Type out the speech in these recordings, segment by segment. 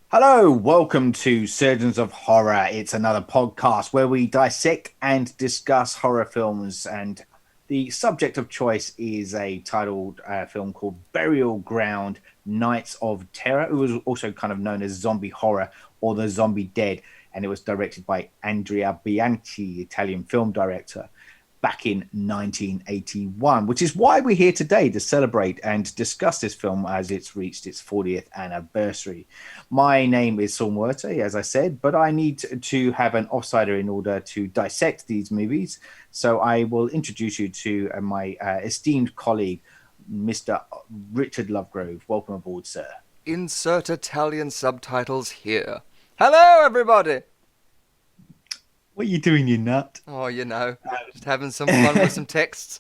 Hello, welcome to Surgeons of Horror. It's another podcast where we dissect and discuss horror films. And the subject of choice is a titled film called Burial Ground Nights of Terror. It was also kind of known as zombie horror or the zombie dead. And it was directed by Andrea Bianchi, Italian film director, back in 1981, which is why we're here today to celebrate and discuss this film as it's reached its 40th anniversary. My name is Saul Muerte, as I said, but I need to have an offsider in order to dissect these movies. So I will introduce you to my esteemed colleague, Mr. Richard Lovegrove. Welcome aboard, sir. Insert Italian subtitles here. Hello, everybody! What are you doing, you nut? Oh, just having some fun with some texts.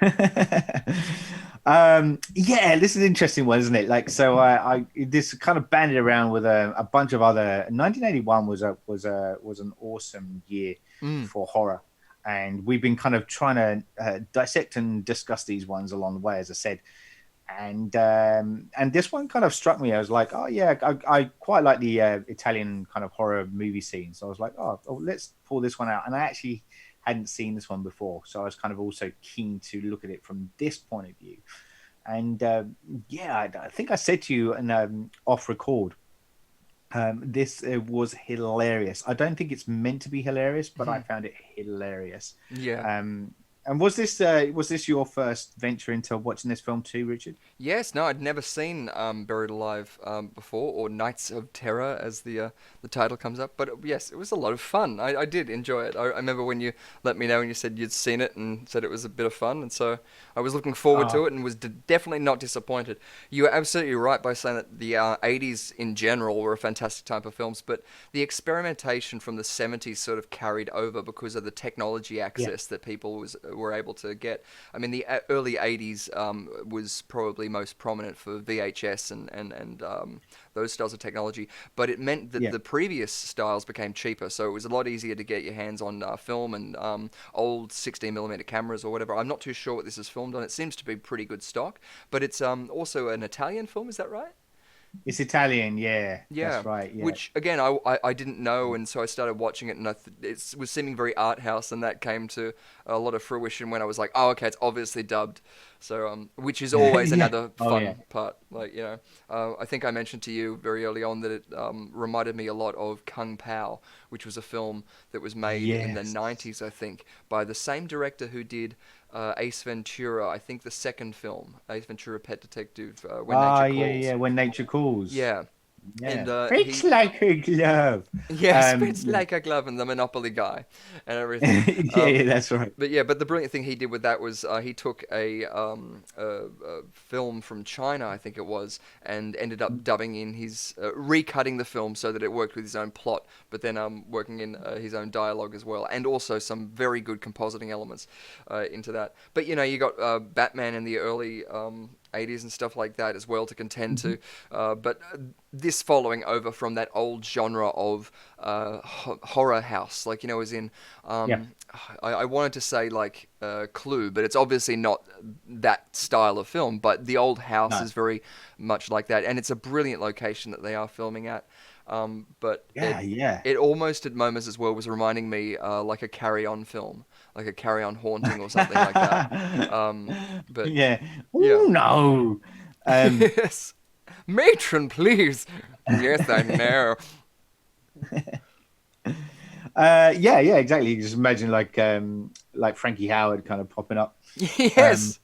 Yeah, this is an interesting one, isn't it? Like, so I this kind of banded around with a bunch of other. 1981 was an awesome year Mm, for horror, and we've been kind of trying to dissect and discuss these ones along the way, as I said. And this one kind of struck me. I was like, oh yeah, I quite like the Italian kind of horror movie scene. So I was like, oh, let's pull this one out. And I actually hadn't seen this one before, so I was kind of also keen to look at it from this point of view. And yeah, I think I said to you and off record, this was hilarious. I don't think it's meant to be hilarious, but I mhm. found it hilarious. Yeah. Um, and was this your first venture into watching this film too, Richard? Yes, no, I'd never seen Buried Alive before, or Nights of Terror, as the title comes up. But yes, it was a lot of fun. I did enjoy it. I remember when you let me know and you said you'd seen it and said it was a bit of fun, and so I was looking forward Oh, to it and was definitely not disappointed. You were absolutely right by saying that the 80s in general were a fantastic time for films, but the experimentation from the 70s sort of carried over because of the technology yeah, access that people were able to get. I mean, the early 80s was probably most prominent for VHS and those styles of technology, but it meant that yeah. the previous styles became cheaper, so it was a lot easier to get your hands on film and old 16mm cameras or whatever. I'm not too sure what this is filmed on. It seems to be pretty good stock, but it's also an Italian film, is that right? It's Italian, yeah. Yeah, That's right, yeah. which again I didn't know, and so I started watching it, and it was seeming very art house, and that came to a lot of fruition when I was like, oh, okay, it's obviously dubbed. So which is always Yeah. another Oh yeah. fun part. Like I think I mentioned to you very early on that it reminded me a lot of Kung Pao, which was a film that was made in the Yes. '90s, I think, by the same director who did Ace Ventura. I think the second film, Ace Ventura: Pet Detective, When Ah, Nature yeah, yeah. Calls. When nature calls. Yeah, and Yeah. It's like a glove. yeah, spits Yeah. like a glove and the Monopoly guy and everything. Yeah, yeah, that's right. But the brilliant thing he did with that was he took a film from China, I think it was, and ended up dubbing in his recutting the film so that it worked with his own plot, but then working in his own dialogue as well, and also some very good compositing elements into that. But you got Batman in the early 80s and stuff like that as well to contend Mhm. to. But this following over from that old genre of horror house, like as in Yeah. I wanted to say like Clue, but it's obviously not that style of film. But the old house No. is very much like that, and it's a brilliant location that they are filming at. But Yeah, yeah. it almost at moments as well was reminding me like a Carry On film, like a Carry On Haunting or something like that. But Yeah. yeah. Oh no. Um, Yes. Matron, please. Yes, I know. yeah, yeah, exactly. You just imagine like Frankie Howard kind of popping up. Um, Yes.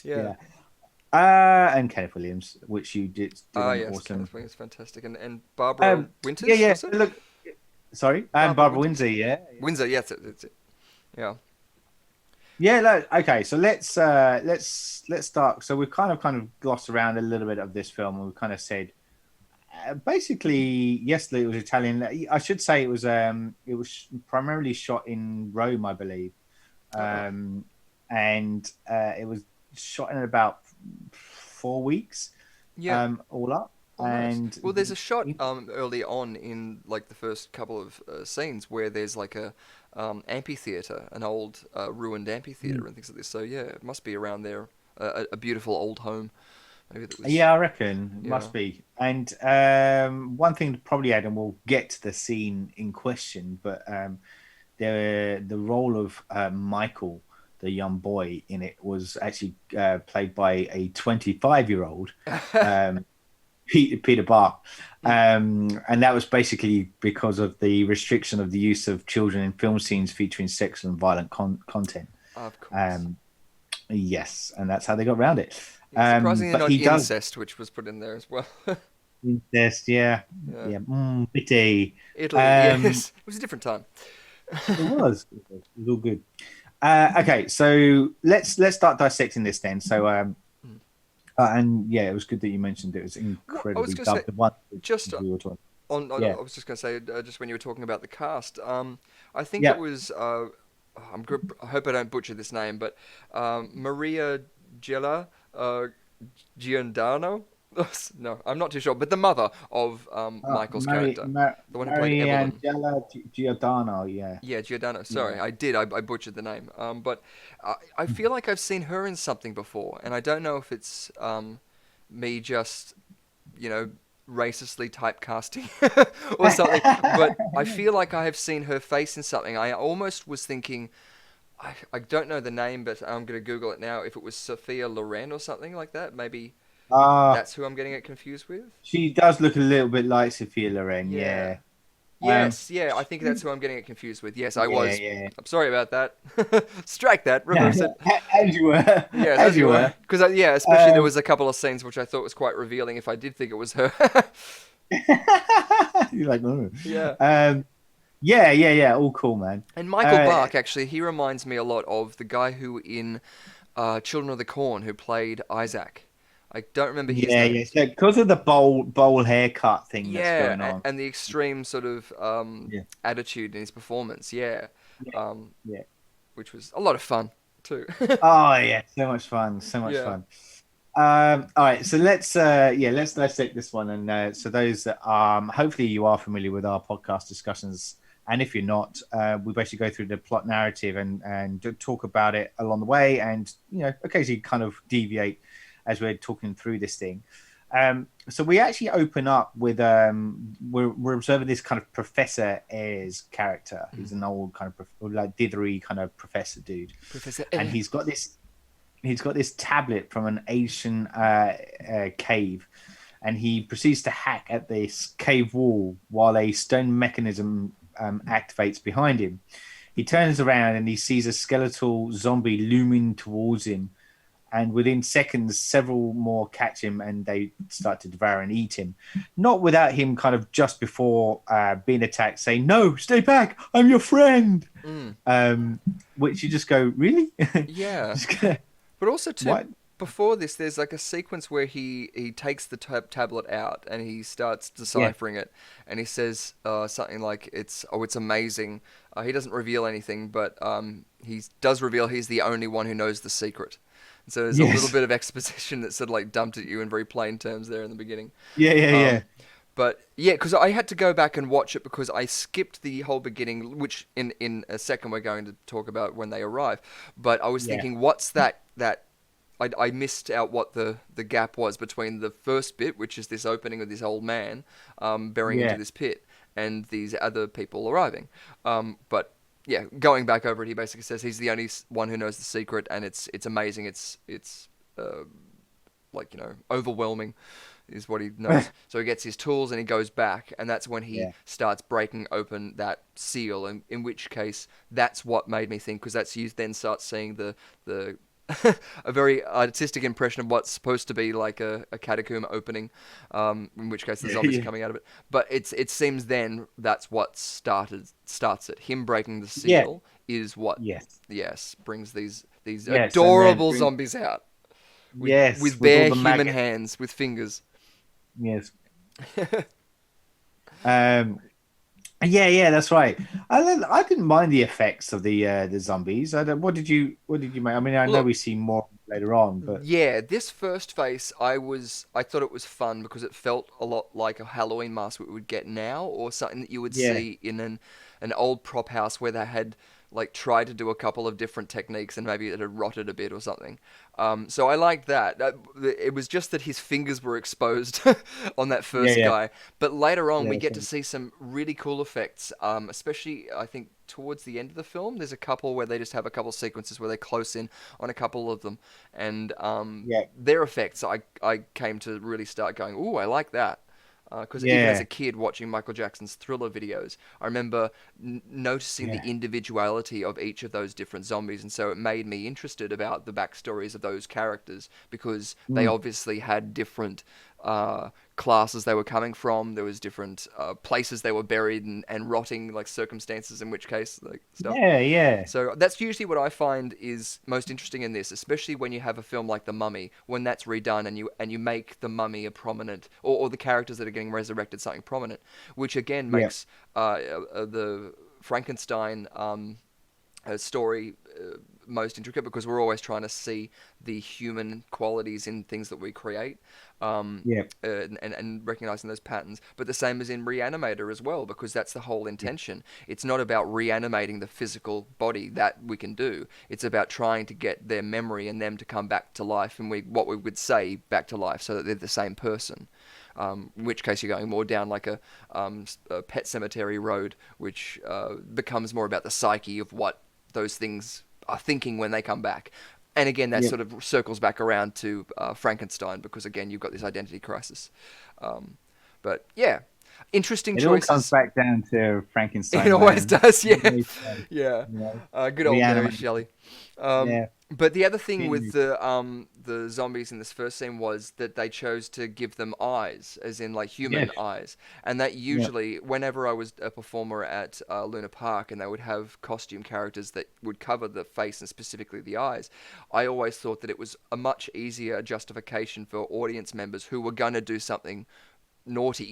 Yeah. yeah. And Kenneth Williams, which you did Ah, an yes. awesome. Kenneth Wing is fantastic, and Barbara Yeah, Winters yeah. was it? Look, sorry, and Barbara Barbara Winters. Windsor. Yeah, Windsor. Yes, that's it. Yeah. yeah. Okay, so let's start. So we've kind of glossed around a little bit of this film, and we kind of said basically yesterday it was Italian. I should say it was primarily shot in Rome, I believe, Oh. um, and it was shot in about 4 weeks, Yeah. all up, Oh, nice. and Well, there's a shot early on in like the first couple of scenes where there's like a amphitheater, an old ruined amphitheater and things like this. So yeah, it must be around there, a beautiful old home Maybe that was. Yeah, I reckon it Yeah. must be. And one thing to probably add, and we'll get to the scene in question, but the role of Michael, the young boy in it, was actually played by a 25-year-old, um, Peter Barr. And that was basically because of the restriction of the use of children in film scenes featuring sex and violent content. Of course. Um, yes, and that's how they got around it. Yeah, surprisingly But not he does incest, which was put in there as well. incest, yeah, Yeah. yeah, pity. Italy, Um, yes. It was a different time. it was. It was all good. Okay, so let's start dissecting this then. So, and yeah, it was good that you mentioned it was I was incredibly going to say, dubbed. The one just we were talking. I Yeah, was just going to say, just when you were talking about the cast, I think it yeah. was, I hope I don't butcher this name, but Maria Gela Giordano? No, I'm not too sure, but the mother of Michael's character, the one who played Evelyn. Mariangela Giordano. Yeah. Yeah, Giordano. Yeah. Sorry, I butchered the name. But I feel like I've seen her in something before, and I don't know if it's me just, you know, racistly typecasting or something. But I feel like I have seen her face in something. I almost was thinking, I don't know the name, but I'm going to Google it now. If it was Sophia Loren or something like that, maybe Ah, that's who I'm getting it confused with. she does look a little bit like Sophia Loren. Yeah. Yeah. Um. Yes, yeah, I think that's who I'm getting it confused with. Yes, I Yeah. was. Yeah. I'm sorry about that. Strike that, reverse it. As you were. Yes, As as you you were. were. Because, yeah, especially there Um. was a couple of scenes which I thought was quite revealing if I did think it was her. You're like, oh. Yeah. Yeah, yeah, yeah. All cool, man. And Michael Uh, Bach, actually, he reminds me a lot of the guy who in Children of the Corn who played Isaac. I don't remember his yeah, name. yeah. So because of the bowl haircut thing that's Yeah, going on. and the extreme sort of Yeah, attitude in his performance, yeah, yeah, um, yeah. which was a lot of fun too. Oh yeah, so much fun, so much Yeah. fun. All right, so let's dissect this one. And so those that hopefully you are familiar with our podcast discussions, and if you're not, we basically go through the plot narrative and talk about it along the way, and occasionally kind of deviate as we're talking through this thing. So we actually open up with we're observing this kind of Professor Ayres character. He's an old kind of like dithery kind of professor dude, Professor and Air. he's got this tablet from an ancient cave, and he proceeds to hack at this cave wall while a stone mechanism activates behind him. He turns around and he sees a skeletal zombie looming towards him, and within seconds, several more catch him and they start to devour and eat him. Not without him kind of just before being attacked saying, "No, stay back, I'm your friend." Mm. Which you just go, really? Yeah. Just gonna, But also too, what? before this, there's like a sequence where he takes the tablet out and he starts Yeah, deciphering it, and he says something like it's amazing. He doesn't reveal anything, but he does reveal he's the only one who knows the secret. And so there's a little yes, bit of exposition that's sort of like dumped at you in very plain terms there in the beginning. yeah, yeah, yeah, Um, but yeah, because I had to go back and watch it because I skipped the whole beginning, which in a second we're going to talk about when they arrive. But I was yeah, thinking, what's that I missed out what the gap was between the first bit, which is this opening with this old man burying into yeah, this pit, and these other people arriving. But yeah, going back over it, he basically says he's the only one who knows the secret, and it's amazing. It's like overwhelming is what he knows. So he gets his tools and he goes back, and that's when he yeah, starts breaking open that seal. And in which case, that's what made me think, because that's you then start seeing the a very artistic impression of what's supposed to be like a catacomb opening. In which case, the yeah, zombies are yeah. coming out of it. But it seems then that's what starts it. Him breaking the Yeah. seal is what, Yes, yes, brings these yes, and then adorable zombies out yes, with with all bare the human maggots. hands with fingers. Yes. Um, yeah, yeah, that's right. I didn't mind the effects of the zombies. What did you make? I mean, I know Look, we see more later on, but yeah, this first face, I thought it was fun because it felt a lot like a Halloween mask we would get now, or something that you would yeah, see in an old prop house where they had like tried to do a couple of different techniques and maybe it had rotted a bit or something. So I liked that. It was just that his fingers were exposed on that Yeah, first yeah, guy. But later on, we yeah. get to see some really cool effects, especially I think towards the end of the film. There's a couple where they just have a couple sequences where they close in on a couple of them, and Yeah, their effects I came to really start going, ooh, I like that. Because even as yeah, a kid watching Michael Jackson's Thriller videos, I remember noticing the yeah. individuality of each of those different zombies, and so it made me interested about the backstories of those characters because they Mm. obviously had different classes they were coming from. There was different places they were buried and rotting, like circumstances in which case, like stuff. Yeah, yeah, So that's usually what I find is most interesting in this, especially when you have a film like The Mummy, when that's redone and you make the Mummy a prominent, or the characters that are getting resurrected something prominent, which again yeah, makes the Frankenstein story most intricate because we're always trying to see the human qualities in things that we create, yeah, and recognizing those patterns. But the same as in Reanimator as well, because that's the whole intention. It's not about reanimating the physical body that we can do. It's about trying to get their memory and them to come back to life, and what we would say back to life, so that they're the same person. In which case you're going more down like a Pet Cemetery road, which becomes more about the psyche of what those things are thinking when they come back. And again, that yeah. sort of circles back around to Frankenstein because again, you've got this identity crisis. But yeah, interesting It all comes choices. back down to It Frankenstein, always man. does, You yeah, yeah. know, Good old Mary reanimate. Shelley. Um, Yeah, but the other thing with genius. the zombies in this first scene was that they chose to give them eyes, as in like human Yes, eyes, and that yeah, usually, whenever I was a performer at Luna Park, and they would have costume characters that would cover the face and specifically the eyes, I always thought that it was a much easier justification for audience members who were gonna do something naughty,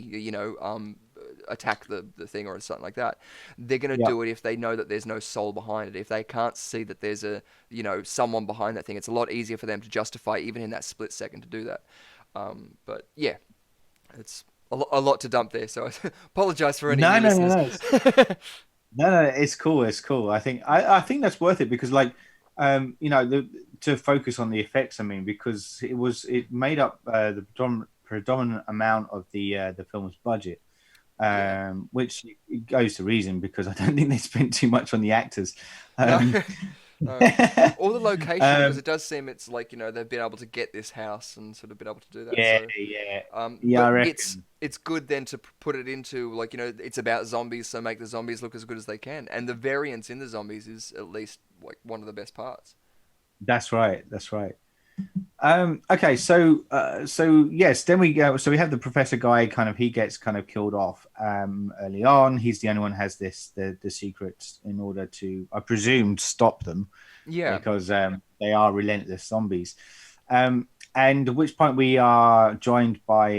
attack the thing or something like that. They're going to yeah, do it if they know that there's no soul behind it. If they can't see that there's someone behind that thing, it's a lot easier for them to justify even in that split second to do that. But yeah, it's a lot to dump there. So I apologize for any No, new no, no, listeners. no. No, no, it's cool. It's cool. I think that's worth it because, like, to focus on the effects. I mean, because it made up the predominant amount of the film's budget, Yeah. which goes to reason because I don't think they spent too much on the actors. No. Um, No. Or the location, because um, it does seem it's like they've been able to get this house and sort of been able to do that. yeah, So yeah, yeah. I but it's reckon it's good then to put it into like it's about zombies, so make the zombies look as good as they can, and the variance in the zombies is at least like one of the best parts. that's right. That's right. Okay, so yes, then we go. So we have the professor guy. Kind of, he gets kind of killed off early on. He's the only one who has the secrets in order to, I presume, stop them Yeah. because they are relentless zombies. And at which point we are joined by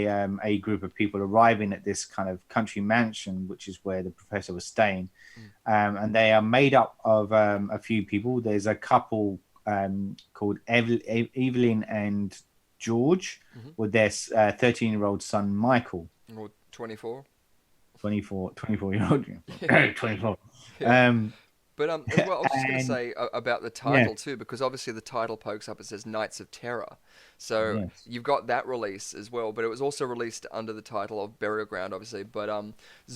a group of people arriving at this kind of country mansion, which is where the professor was staying. Mm. And they are made up of a few people. There's a couple called Evelyn and George Mm-hmm. with their 13-year-old son, Michael, Or 24. 24-year-old, Yeah. 24. Yeah. Um, But as well, I was just going to and say about the yeah, title too, because obviously the title pokes up. It says Knights of Terror, so yes, you've got that release as well. But it was also released under the title of Burial Ground, obviously. But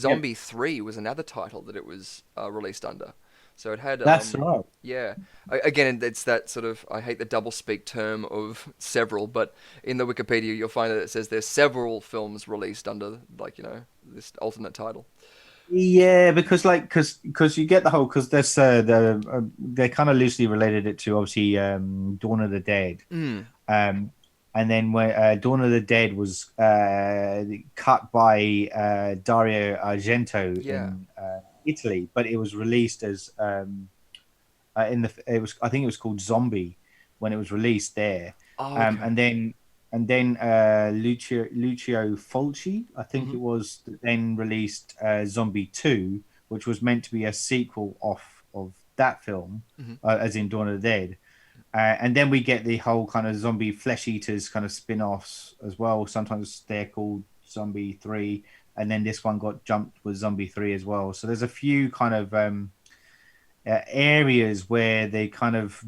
yep, Zombie 3 was another title that it was released under. So it had that's right. yeah. Again, it's that sort of I hate the double speak term of several, but in the Wikipedia you'll find that it says there's several films released under like this alternate title. Yeah, because like because you get the whole because there's they kind of loosely related it to obviously Dawn of the Dead. Mm. Um, and then when Dawn of the Dead was cut by Dario Argento Yeah. in Italy, but it was released as in the it was I think it was called Zombie when it was released there, Oh, um, okay. and then and then Lucio Fulci I think Hmm. it was then released Zombie 2, which was meant to be a sequel of that film, Hmm. as in Dawn of the Dead. And then we get the whole kind of zombie flesh eaters kind of spin-offs as well. Sometimes they're called Zombie 3, and then this one got jumped with Zombie 3 as well. So there's a few kind of areas where the kind of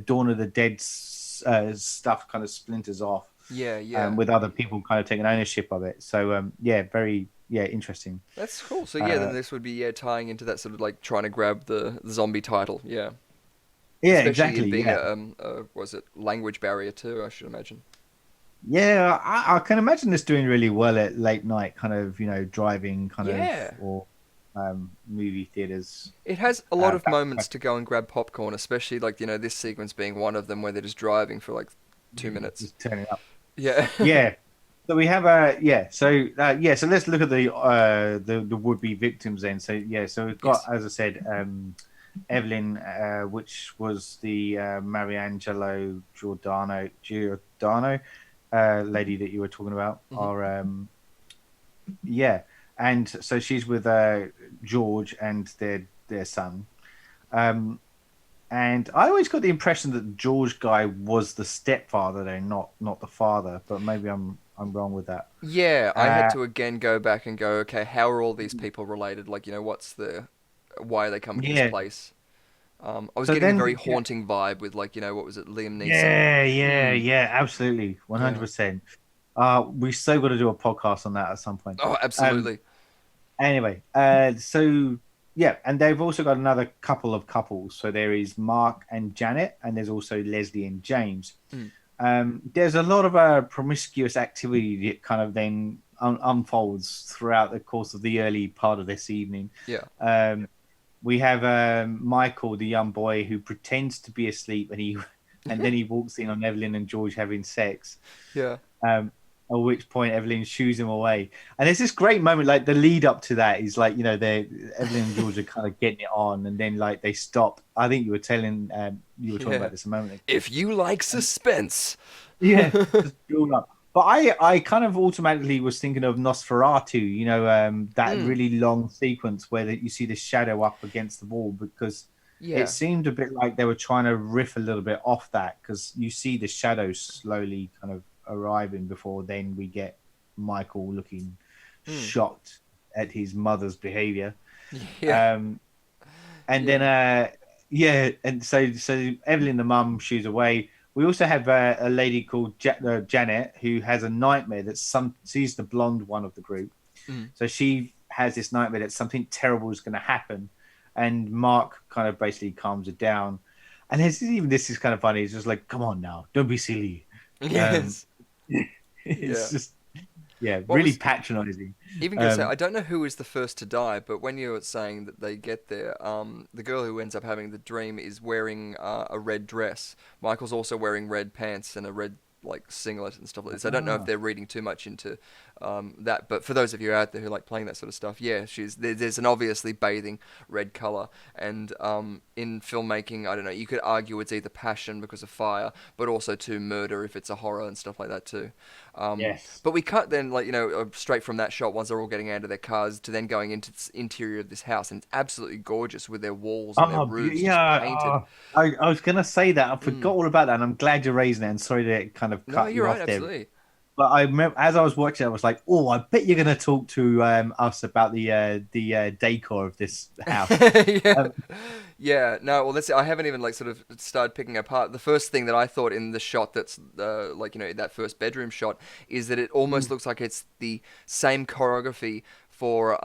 Dawn of the Dead stuff kind of splinters off, Yeah, yeah. with other people kind of taking ownership of it. So yeah, very interesting. That's cool. So yeah, then Uh, this would be tying into that sort of like trying to grab the zombie title. Yeah, yeah, especially exactly. it being Yeah, a was it language barrier too? I should imagine. yeah. I can imagine this doing really well at late night, kind of driving, kind of Yeah, or movie theaters. it has a lot of Back moments to go and grab popcorn, especially like this sequence being one of them where they're just driving for like 2 minutes. just turning up. Yeah. Yeah. So we have so let's look at the would be victims then. So yeah, so we've got, Yes. as I said, Evelyn, which was the Mariangelo Giordano lady that you were talking about, Hmm. or yeah, and so she's with George and their son. Um, and I always got the impression that the George guy was the stepfather, though, not the father. But maybe I'm wrong with that. Yeah, I had Uh, to again go back and go, okay, how are all these people related? Like, what's why are they coming to this yeah. place? I was So getting a then very we get haunting vibe with like, what was it, Liam Neeson? Mm, yeah, absolutely, one hundred yeah. percent. We so got to do a podcast on that at some point. Oh, Um, absolutely. Anyway, so yeah, and they've also got another couple of couples. So there is Mark and Janet, and there's also Leslie and James. Mm, There's a lot of promiscuous activity that kind of then unfolds throughout the course of the early part of this evening. yeah. Um, we have Michael, the young boy, who pretends to be asleep, and then he walks in on Evelyn and George having sex. Yeah. Um, at which point Evelyn shoos him away, and there's this great moment, like the lead up to that is like they Evelyn and George are kind of getting it on, and then like they stop. I think you were talking Yeah. about this a moment ago. If you like suspense. Yeah, just build up. But I kind of automatically was thinking of Nosferatu, that Mm, really long sequence where you see the shadow up against the wall, because it yeah. seemed a bit like they were trying to riff a little bit off that, because you see the shadow slowly kind of arriving before then we get Michael looking Mm, shocked at his mother's behavior. yeah. Um, and then Yeah. yeah, and so Evelyn the mum shoos away. We also have a lady called Janet, who has a nightmare that she's the blonde one of the group. Mm. So she has this nightmare that something terrible is going to happen, and Mark kind of basically calms her down. And this is kind of funny. It's just like, come on now, don't be silly. Um, Yes. it's Yeah. just yeah, What really was patronizing. even gonna say, Um, I don't know who is the first to die, but when you were saying that they get there, the girl who ends up having the dream is wearing a red dress. Michael's also wearing red pants and a red like singlet and stuff like this. I don't know if ah, they're reading too much into that, but for those of you out there who like playing that sort of stuff, yeah, there's an obviously bathing red color, and in filmmaking, I don't know, you could argue it's either passion because of fire, but also to murder if it's a horror and stuff like that too. yes. But we cut then, like, straight from that shot once they're all getting out of their cars to then going into the interior of this house. And it's absolutely gorgeous with their walls and their Oh, roofs just yeah. painted. Oh, I was gonna say that. I Mm. forgot all about that, and I'm glad you're raising it. And sorry to kind of No, cut you're you right, off there. absolutely. But I remember as I was watching, I was like, "Oh, I bet you're gonna talk to us about the decor of this house." Yeah. Um, Yeah, no, well, that's it. I haven't even like sort of started picking apart. The first thing that I thought in the shot that's like that first bedroom shot is that it almost looks like it's the same choreography for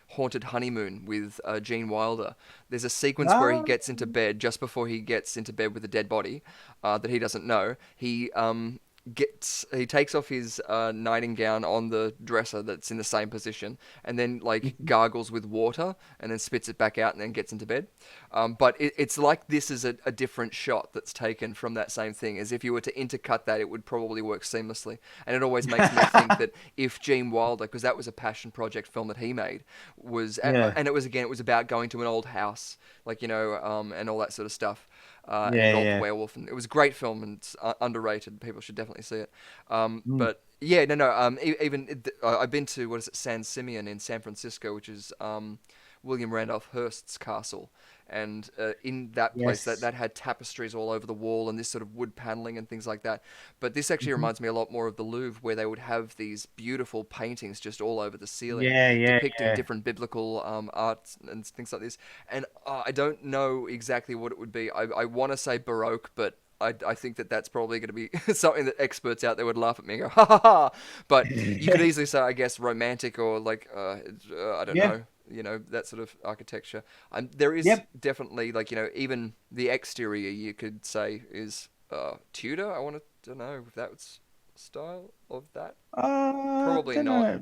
Haunted Honeymoon with Gene Wilder. There's a sequence where he ah, gets into bed just before he gets into bed with a dead body that he doesn't know. He takes off his nighting gown on the dresser that's in the same position, and then like gargles with water, and then spits it back out, and then gets into bed. But it's like this is a different shot that's taken from that same thing. As if you were to intercut that, it would probably work seamlessly. And it always makes me think that if Gene Wilder, because that was a passion project film that he made, yeah, and it was about going to an old house, like and all that sort of stuff. And yeah, involved the yeah. werewolf, and it was a great film, and it's underrated. People should definitely see it. Mm. But yeah, no. Even I've been to what is it, San Simeon in San Francisco, which is William Randolph Hearst's castle. And in that place, Yes. that had tapestries all over the wall and this sort of wood paneling and things like that. But this actually Mhm. reminds me a lot more of the Louvre, where they would have these beautiful paintings just all over the ceiling, Yeah, yeah, depicting yeah. different biblical arts and things like this. And I don't know exactly what it would be. I want to say Baroque, but I think that that's probably going to be something that experts out there would laugh at me and go, ha ha ha. But you could easily say, I guess, romantic or like, I don't Yeah. know, that sort of architecture. There is Yep. definitely, like, even the exterior you could say is Tudor. I wanted to know if that's style of that. Probably Don't not. know.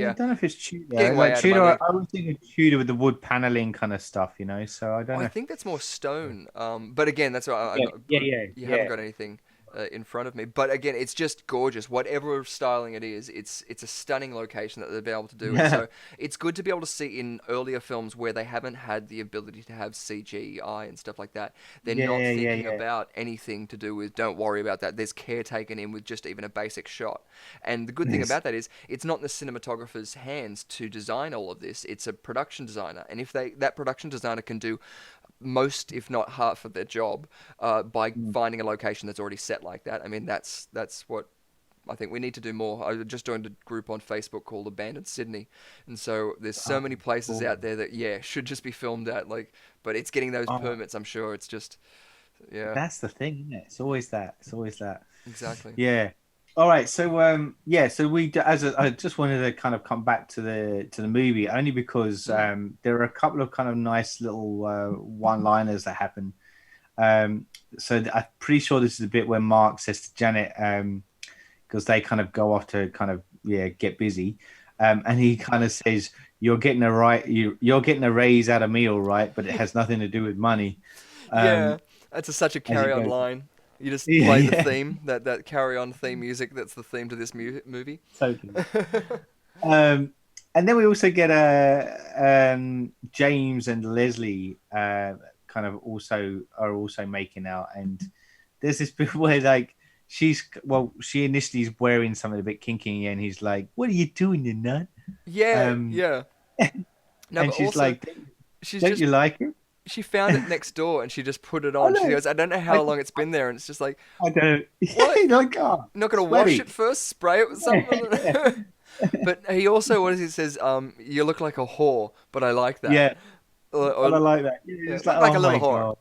I Yeah, don't know if it's Tudor. getting way Like out of my Tudor, league. I was thinking Tudor with the wood paneling kind of stuff, So I don't I know. think that's more stone. But again, that's why I'm Yeah, not. yeah, yeah, You haven't yeah. got anything in front of me. But again, it's just gorgeous. Whatever styling it is, it's a stunning location that they've been able to do. And Yeah, so it's good to be able to see in earlier films where they haven't had the ability to have CGI and stuff like that. They're not yeah, yeah, thinking yeah. about anything to do with. Don't worry about that. There's care taken in with just even a basic shot. And the good thing Yes. about that is it's not in the cinematographer's hands to design all of this. It's a production designer, and if that production designer can do most, if not half, of their job by Mm. finding a location that's already set like that. I mean, that's what I think we need to do more. I just joined a group on Facebook called Abandoned Sydney, and so there's so Oh, many places cool. out there that should just be filmed at, like, but it's getting those Oh, permits. I'm sure it's just yeah, that's the thing, isn't it? It's always that. It's always that. exactly. Yeah. All right. So yeah. So I just wanted to kind of come back to the movie only because Mm. there are a couple of kind of nice little one-liners that happen. Um, I'm pretty sure this is a bit where Mark says to Janet, because they kind of go off to kind of get busy, and he kind of says, You're getting a raise out of me, all right, but it has nothing to do with money." Yeah, Um, that's such a as he carry-on goes, line. You just yeah, play the yeah, theme, that carry-on theme music. That's the theme to this movie. totally. And then we also get James and Leslie kind of also making out, and there's this bit where like she initially is wearing something a bit kinky, and he's like, "What are you doing, you nut?" Yeah, Um, yeah. No, and but she's also like, she's "Don't just you like it?" she found it next door and she just put it I on. She know. goes, I don't know I how long it's been there, and it's just like, I don't. what? Yeah, like, oh, Not gonna wash it sweaty. first? Spray it with something? But he also, what is he says? You look like a whore, but I like that. Yeah, but I Or like that. Yeah, yeah, it's like, look like oh a little my whore. god.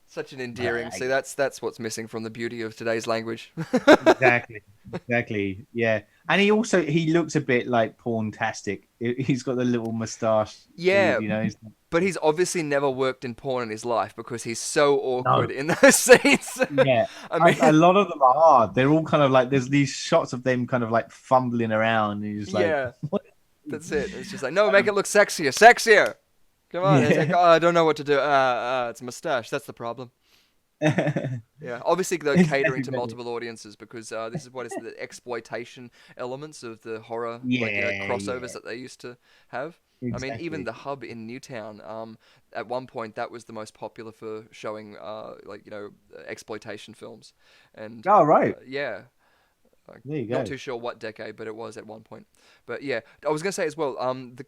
Such an endearing. See, Right. that's what's missing from the beauty of today's language. Exactly. Exactly. Yeah. And he looks a bit like porntastic. He's got the little mustache Yeah, dude, He's but he's obviously never worked in porn in his life because he's so awkward no. in those scenes. Yeah. I mean, A lot of them are. They're all kind of like there's these shots of them kind of like fumbling around and you're just like, yeah, what? that's it. It's just like, no, make it look sexier, sexier. Come on. It's like, Yeah. oh, I don't know what to do. It's a mustache. That's the problem. Yeah, obviously they're catering to Exactly. multiple audiences because this is what is the exploitation elements of the horror, like Yeah, crossovers yeah. that they used to have. I mean, even Exactly. the hub in Newtown, at one point that was the most popular for showing, exploitation films, and All right. yeah, There you not go. too sure what decade, but it was at one point. But yeah, I was gonna say as well.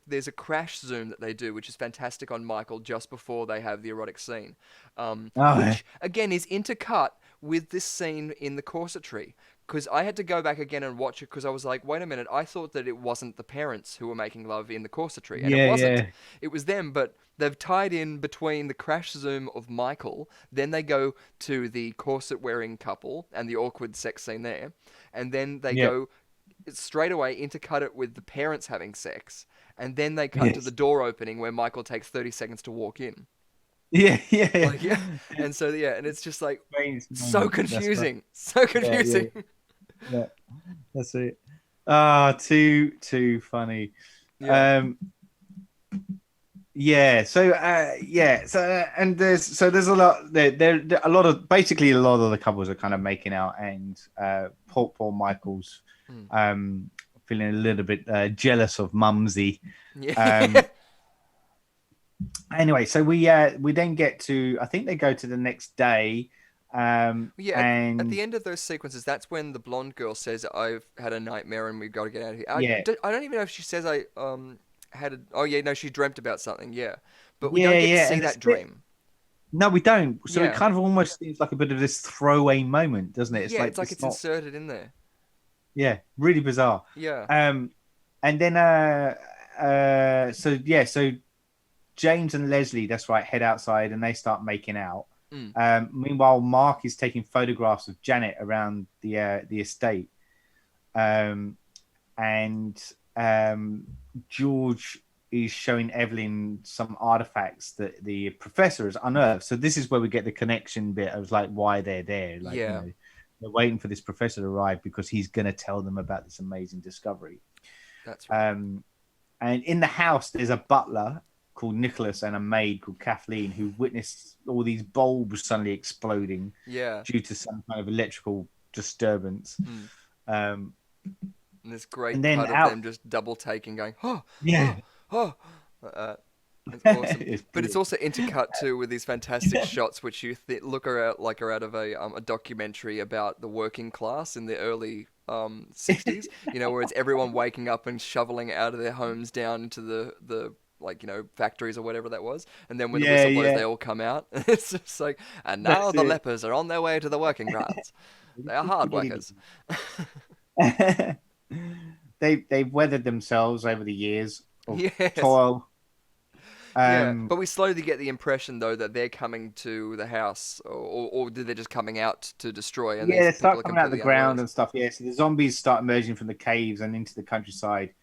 There's a crash zoom that they do, which is fantastic on Michael just before they have the erotic scene, Oh, which again is intercut with this scene in the corsetry. Because I had to go back again and watch it because I was like, wait a minute, I thought that it wasn't the parents who were making love in the corsetry, and it yeah, wasn't. yeah. It was them, but they've tied in between the crash zoom of Michael, then they go to the corset wearing couple and the awkward sex scene there, and then they Yeah. go straight away intercut it with the parents having sex, and then they cut to the Yes. door opening where Michael takes 30 seconds to walk in. Yeah, yeah. Like, yeah, and so yeah, and it's just like Strange so moment. That's right. confusing, so Yeah, yeah, confusing. yeah. That's it. Ah, too funny. Yeah, Um, yeah. And there's a lot there a lot of basically a lot of the couples are kind of making out, and poor Michael's mm. um feeling a little bit jealous of Mumsy. Yeah, Um, anyway, so we then get to I think they go to the next day, yeah. At and the end of those sequences, that's when the blonde girl says, "I've had a nightmare and we've got to get out of here." yeah, I don't even know if she says I How did? Oh yeah, no, she dreamt about something. Yeah, but we don't Yeah, get to yeah, see and that dream. no, we don't. So it Yeah, kind of almost seems like a bit of this throwaway moment, doesn't it? It's yeah, like it's like it's it's not. inserted in there. Yeah, really bizarre. Yeah. Um, and then so yeah, so James and Leslie, that's right, head outside and they start making out. Mm. Meanwhile, Mark is taking photographs of Janet around the estate, um, and George is showing Evelyn some artifacts that the professor has unearthed. So this is where we get the connection bit of like why they're there. Like, Yeah, they're waiting for this professor to arrive because he's going to tell them about this amazing discovery. that's right. Um, and in the house, there's a butler called Nicholas and a maid called Kathleen who witnessed all these bulbs suddenly exploding Yeah. due to some kind of electrical disturbance. Mm. Um, And this and great then cut of out, them just double taking, going, oh, yeah, oh, oh. Uh, it's awesome, it's but it's brilliant. also intercut too with these fantastic shots, which you look are out of a documentary about the working class in the early 60s. You know, where it's everyone waking up and shoveling out of their homes down into the like factories or whatever that was, and then when the Yeah, whistle blows, yeah, they all come out. It's just like, and now that's the it. lepers are on their way to the working grounds. They are hard workers. They've weathered themselves over the years of Yes. toil. Yeah, Um, but we slowly get the impression though that they're coming to the house, or they're just coming out to destroy, and yeah, these they people start are coming out of the completely ground unawares. and stuff. Yeah, so the zombies start emerging from the caves and into the countryside.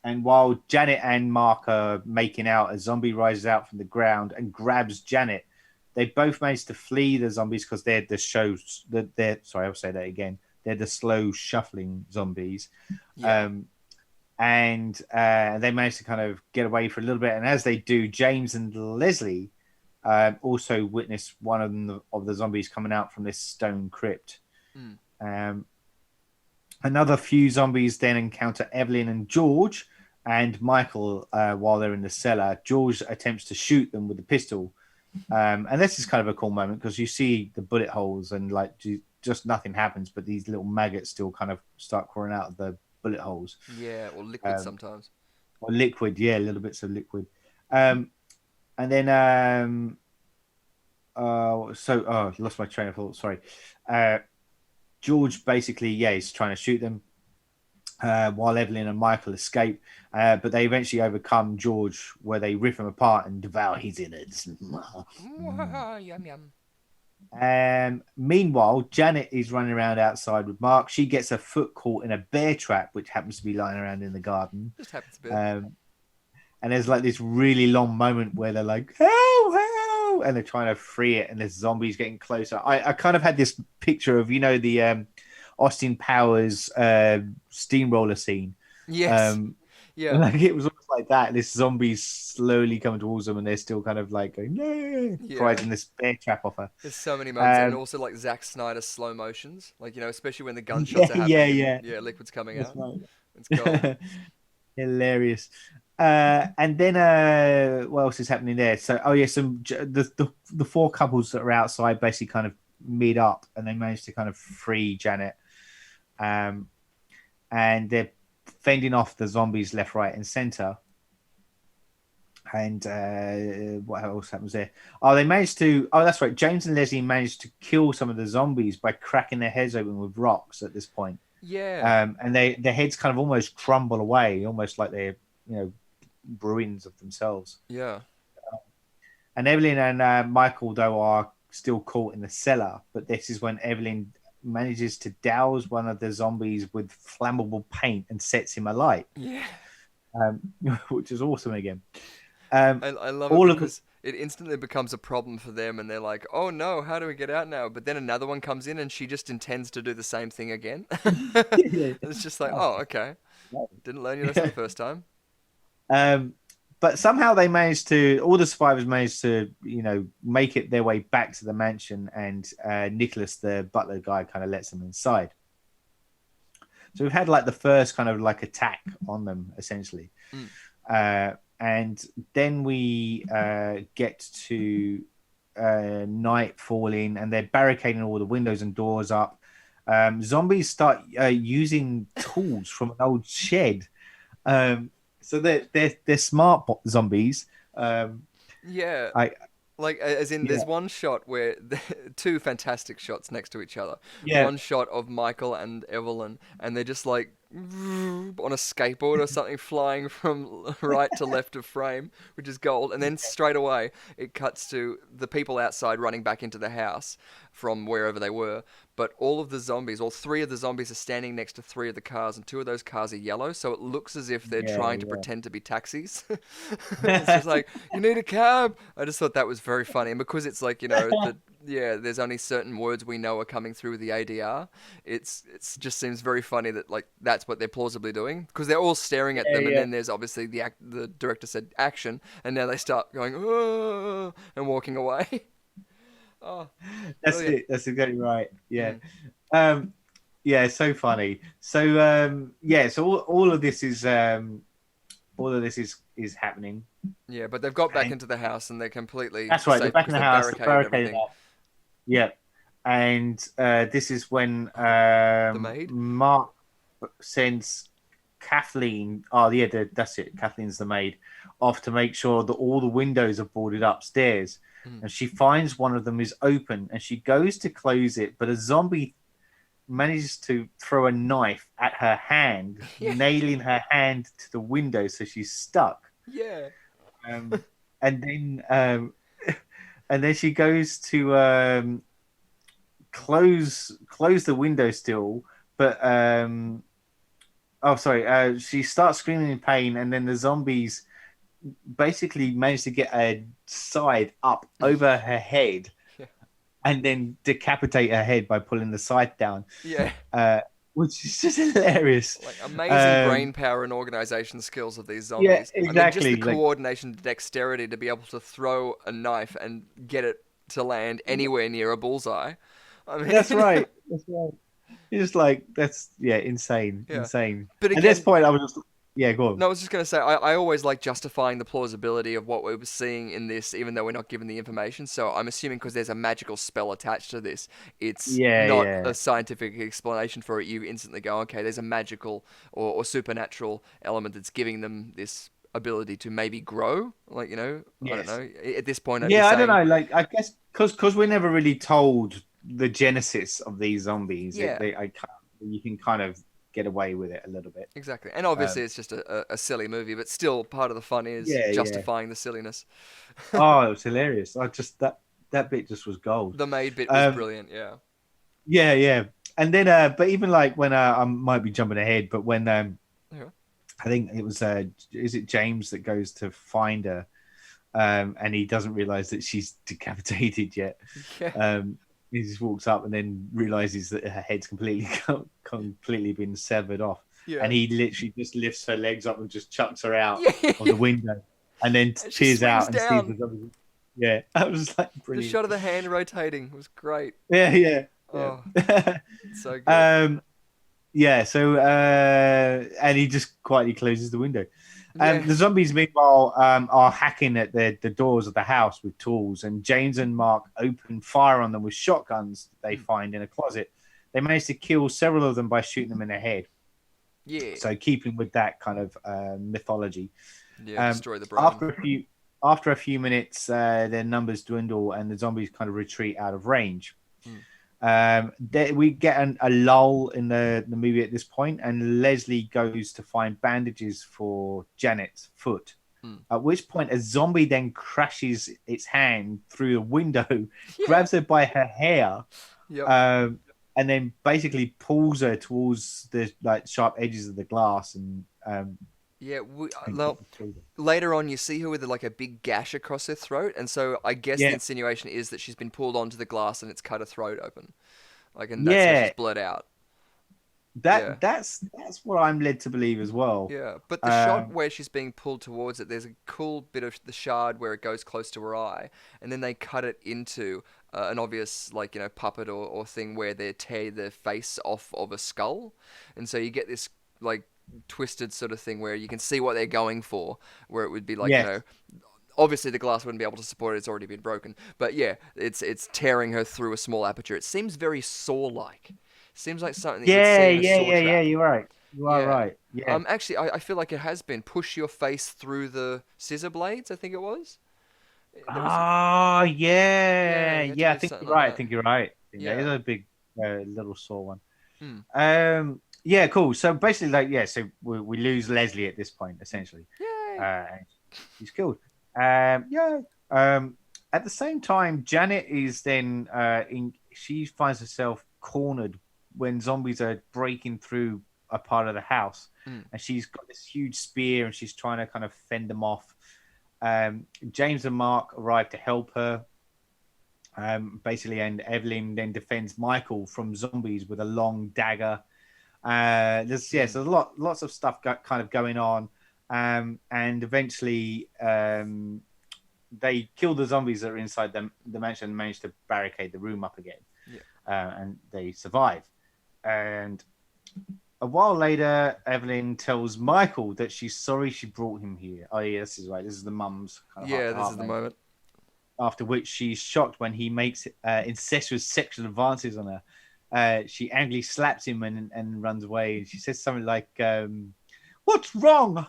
And while Janet and Mark are making out, a zombie rises out from the ground and grabs Janet. They both manage to flee the zombies because they're the shows. They're sorry, I'll say that again. They're the slow shuffling zombies. Yeah, Um, and they manage to kind of get away for a little bit. And as they do, James and Leslie also witness one of the zombies coming out from this stone crypt. mm. Um, Another few zombies then encounter Evelyn and George and Michael while they're in the cellar. George attempts to shoot them with a pistol. And this is kind of a cool moment because you see the bullet holes and like just nothing happens, but these little maggots still kind of start crawling out of the bullet holes. Yeah, or liquid Um, sometimes. or liquid, yeah, little bits of liquid. And then lost my train of thought. Sorry. Uh, George basically, yeah, he's trying to shoot them while Evelyn and Michael escape, but they eventually overcome George, where they rip him apart and devour his innards. Yum yum. Meanwhile, Janet is running around outside with Mark. She gets her foot caught in a bear trap, which happens to be lying around in the garden. Just happens a bit. Um, and there's like this really long moment where they're like, "Help, help!" and they're trying to free it, and there's zombies getting closer. I kind of had this picture of the Austin Powers steamroller scene. Yes. Um, Yeah. like it was almost like that. This zombies slowly coming towards them, and they're still kind of like going, "No!" Yeah. prizing this bear trap off her. There's so many moments, and Um, also like Zack Snyder slow motions, like especially when the gunshots yeah, are yeah, happening and yeah. yeah, liquid's coming That's out. It's gold. right. Hilarious. And then what else is happening there? So, oh yeah, the four couples that are outside basically kind of meet up, and they manage to kind of free Janet. Um, and they're fending off the zombies left, right, and center. And what else happens there? Oh, they managed to. Oh, that's right. James and Leslie managed to kill some of the zombies by cracking their heads open with rocks at this point. Yeah. And their heads kind of almost crumble away, almost like they're ruins of themselves. Yeah. And Evelyn and Michael, though, are still caught in the cellar. But this is when Evelyn manages to douse one of the zombies with flammable paint and sets him alight, Yeah. um, which is awesome again. Um, I love it all of the because it instantly becomes a problem for them, and they're like, "Oh no, how do we get out now?" But then another one comes in, and she just intends to do the same thing again. It's just like, "Oh, okay, didn't learn your lesson the first time." um, but somehow they managed to. All the survivors managed to, make it their way back to the mansion, and Nicholas, the butler guy, kind of lets them inside. So we've had like the first kind of like attack on them, essentially. Mm. And then we get to night falling, and they're barricading all the windows and doors up. Zombies start using tools from an old shed. So they're smart zombies. Yeah, I like as in yeah there's one shot where two fantastic shots next to each other. yeah One shot of Michael and Evelyn, and they're just like on a skateboard or something flying from right to left of frame, which is gold. And then straight away it cuts to the people outside running back into the house from wherever they were. But all of the zombies, all three of the zombies, are standing next to three of the cars, and two of those cars are yellow, so it looks as if they're trying to pretend to be taxis. It's just like, you need a cab. I just thought that was very funny, and because it's like, that, yeah, there's only certain words we know are coming through with the ADR. It's just seems very funny that like that's what they're plausibly doing because they're all staring at yeah them, and yeah. then there's obviously the director said action, and now they start going oh, and walking away. Oh, That's brilliant. it. That's exactly right. Yeah. Mm. Um, yeah, so funny. So yeah, so all of this is happening. Yeah, but they've got back And into the house and they're completely that's right, they're safe back in because the they've house, the barricaded barricade everything. up. Yeah. And this is when Oh, the maid? Mark sends Kathleen, oh yeah, that's it. Kathleen's the maid, off to make sure that all the windows are boarded upstairs. Mm. And she finds one of them is open, and she goes to close it, but a zombie manages to throw a knife at her hand, Yeah, nailing her hand to the window, so she's stuck. yeah. Um, and then and then she goes to close the window still, but oh sorry, she starts screaming in pain, and then the zombies basically manage to get her side up over her head Yeah. and then decapitate her head by pulling the side down, Yeah. uh, which is just hilarious. Like amazing Um, brain power and organization skills of these yeah, zombies. I mean, just the exactly. Like coordination, dexterity to be able to throw a knife and get it to land anywhere near a bullseye. I that's mean, right. That's right. It's just like that's yeah, insane, yeah. insane. But At this again, point, I was just yeah, go on. no, I was just going to say, I always like justifying the plausibility of what we were seeing in this, even though we're not given the information. So I'm assuming because there's a magical spell attached to this, it's Yeah, not yeah, a scientific explanation for it. You instantly go, okay, there's a magical or supernatural element that's giving them this ability to maybe grow. Like, I don't yes, know. At this point, you're yeah. I don't saying, know. Like I guess because we're never really told the genesis of these zombies. yeah, You can kind of get away with it a little bit. exactly. And obviously, Um, it's just a silly movie, but still, part of the fun is yeah, yeah. justifying the silliness. Oh, it was hilarious. I just that bit just was gold. The maid bit was Um, brilliant, yeah. yeah, yeah. And then, but even like when I might be jumping ahead, but when Yeah. I think it was is it James that goes to find her, and he doesn't realize that she's decapitated yet. Yeah. He just walks up and then realizes that her head's completely been severed off, Yeah. and he literally just lifts her legs up and just chucks her out of Yeah. the window, and then And she peers swings out and sees down. the zombie. Yeah, I was like The brilliant. shot of the hand rotating was great. Yeah, yeah, Oh, yeah. so good. um, yeah. So, and he just quietly closes the window. Yeah. The zombies, meanwhile, are hacking at the doors of the house with tools, and James and Mark open fire on them with shotguns that they Mm. find in a closet. They manage to kill several of them by shooting them in the head. Yeah. So, keeping with that kind of mythology, Yeah, um, destroy the brain. after a few minutes, their numbers dwindle, and the zombies kind of retreat out of range. Mm. We get a lull in the movie at this point, and Leslie goes to find bandages for Janet's foot. Mm. At which point, a zombie then crashes its hand through the window, Yeah. grabs her by her hair, Yep. um, and then basically pulls her towards the like sharp edges of the glass Yeah. and Well, later on, you see her with like a big gash across her throat, and so I guess the yeah, insinuation is that she's been pulled onto the glass and it's cut her throat open. Like, and that's how she's yeah. bled out. Yeah. That's what I'm led to believe as well. Yeah, but the shot Um, where she's being pulled towards it, there's a cool bit of the shard where it goes close to her eye, and then they cut it into an obvious, like, puppet or thing where they tear the face off of a skull. And so you get this, like, twisted sort of thing where you can see what they're going for, where it would be like, yes, obviously the glass wouldn't be able to support it, it's already been broken. But yeah, it's tearing her through a small aperture. It seems very Saw-like. Seems like something that you would see yeah, in a yeah, saw yeah, yeah. trap. You're right. You are Yeah. right. Yeah. Actually, I feel like it has been push your face through the scissor blades. I think it was. There was. Ah, Yeah, yeah, you had to yeah. I do think something you're like right. I that. think you're right. I think that is Yeah. a big little sore one. Hmm. Yeah, cool. So basically, like, yeah, so we lose Leslie at this point, essentially. Yay. And she's killed. Yeah. Um, at the same time, Janet is then she finds herself cornered when zombies are breaking through a part of the house, Hmm. and she's got this huge spear and she's trying to kind of fend them off. James and Mark arrive to help her. Basically, and Evelyn then defends Michael from zombies with a long dagger. Hmm. There's lots of stuff kind of going on, and eventually they kill the zombies that are inside the mansion and manage to barricade the room up again, Yeah. and they survive. And a while later, Evelyn tells Michael that she's sorry she brought him here. Oh yeah, this is right. This is the mum's kind of heart Yeah. to This heart is the moment. moment. After which she's shocked when he makes incestuous sexual advances on her. She angrily slaps him and runs away. She says something like, "What's wrong?"